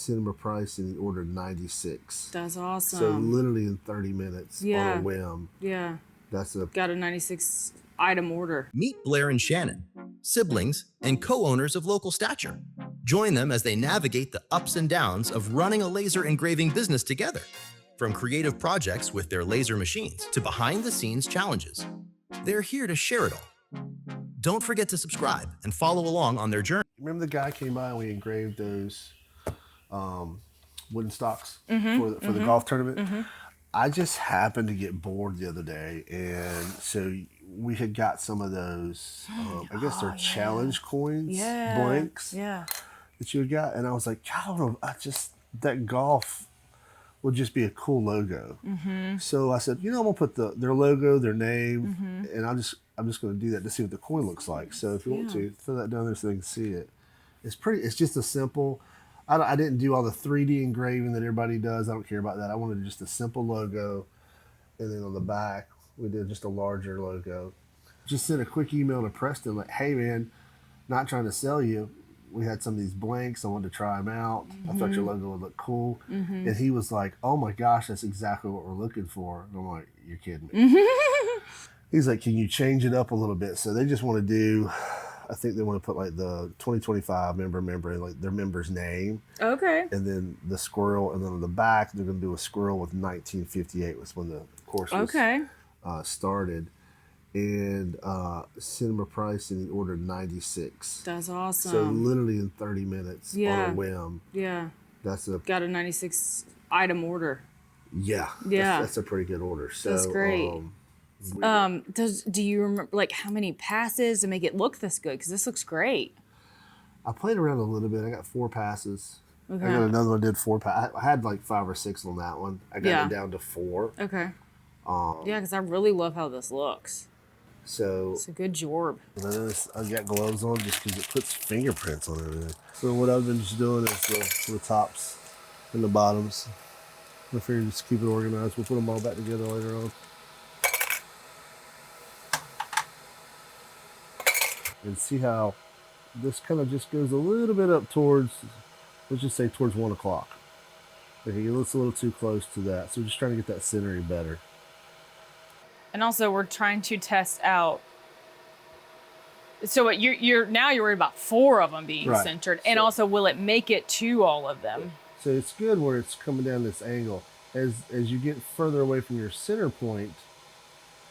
sent him a price and he ordered 96. That's awesome. So literally in 30 minutes on a whim. Yeah. That's a got a 96 item order. Meet Blair and Shannon, siblings and co-owners of Local Stature. Join them as they navigate the ups and downs of running a laser engraving business together, from creative projects with their laser machines to behind-the-scenes challenges. They're here to share it all. Don't forget to subscribe and follow along on their journey. Remember the guy came by and we engraved those wooden stocks for the golf tournament? I just happened to get bored the other day, and so we had got some of those, I guess they're challenge coins, blanks that you had got, and I was like, I don't know, that golf would just be a cool logo. So I said, I'm gonna put their logo, their name, and I'm just gonna do that to see what the coin looks like. So if you want to, throw that down there so they can see it. It's just a simple, I didn't do all the 3D engraving that everybody does. I don't care about that. I wanted just a simple logo, and then on the back, we did just a larger logo. Just sent a quick email to Preston like, hey man, not trying to sell you. We had some of these blanks. I wanted to try them out. I thought your logo would look cool. And he was like, oh my gosh, that's exactly what we're looking for. And I'm like, you're kidding me. He's like, can you change it up a little bit? So they just want to do, I think they want to put like the 2025 member, like their member's name. Okay. And then the squirrel, and then on the back, they're going to do a squirrel with 1958 was when the course was started. And sent him a price and he ordered 96. That's awesome. So literally in 30 minutes on a whim. Yeah. That's got a 96 item order. Yeah. That's a pretty good order. So that's great. Do you remember like how many passes to make it look this good? Because this looks great. I played around a little bit. I got 4 passes. Okay. I got another one, did 4 passes. I had like 5 or 6 on that one. I got it down to 4. Okay. Yeah, because I really love how this looks. So it's a good job. I got gloves on just because it puts fingerprints on everything. So what I've been just doing is the tops and the bottoms. I figured just keep it organized. We'll put them all back together later on. And see how this kind of just goes a little bit up towards, let's just say towards 1 o'clock. Okay, it looks a little too close to that. So we're just trying to get that centering better. And also we're trying to test out. So you're worried about 4 of them being centered, and also will it make it to all of them? So it's good where it's coming down this angle. As you get further away from your center point,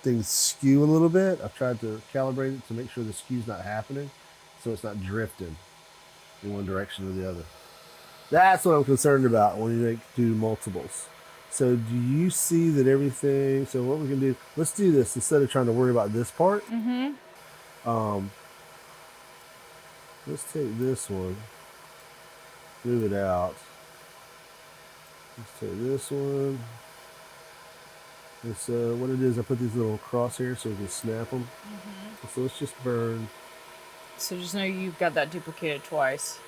things skew a little bit. I've tried to calibrate it to make sure the skew's not happening, so it's not drifting in one direction or the other. That's what I'm concerned about when you do multiples. So do you see that everything, so what we can do, let's do this instead of trying to worry about this part. Let's take this one, move it out. Let's take this one. It's what it is, I put these little crosshairs so we can snap them. So let's just burn. So just know you've got that duplicated twice.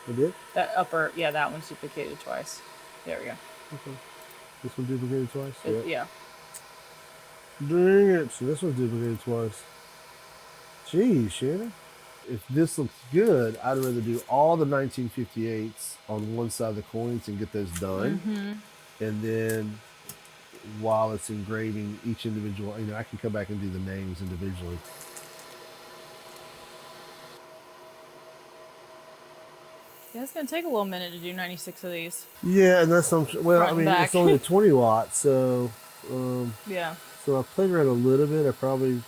I did? That upper, that one's duplicated twice. There we go. Okay. This one duplicated twice? Yeah. Dang it. So this one's duplicated twice. Geez, Shannon. If this looks good, I'd rather do all the 1958s on one side of the coins and get those done. And then while it's engraving each individual, I can come back and do the names individually. Yeah, it's going to take a little minute to do 96 of these. Yeah, and that's it's only a 20 watt, so so I played around a little bit. I probably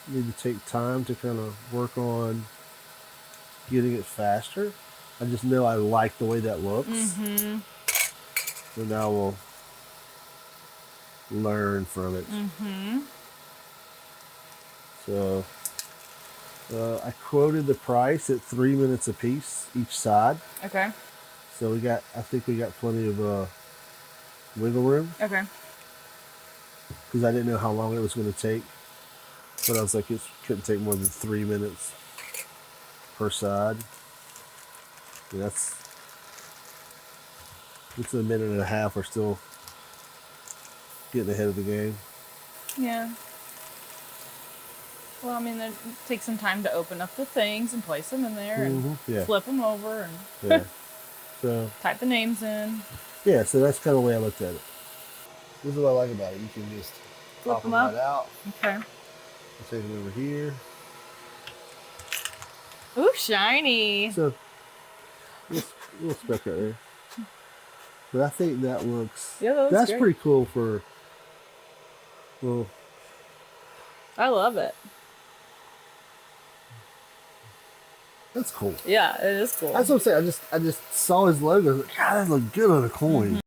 need to take time to kind of work on getting it faster. I just know I like the way that looks. So now we'll learn from it. So I quoted the price at 3 minutes a piece each side. Okay. So I think we got plenty of wiggle room. Okay. Because I didn't know how long it was going to take. But I was like, it couldn't take more than 3 minutes per side. And it's a minute and a half. We're still getting ahead of the game. Yeah. Well, it takes some time to open up the things and place them in there and flip them over. So So Type the names in. yeah, so that's kind of the way I looked at it. This is what I like about it. You can just Flip pop them them up. right out. Okay. I'll take them over here. Ooh, shiny. So little speck right there. But I think that looks Yeah, that looks that's great. pretty cool for well. I love it. That's cool. Yeah, it is cool. That's what I'm saying. I just saw his logo. God, that looked good on a coin.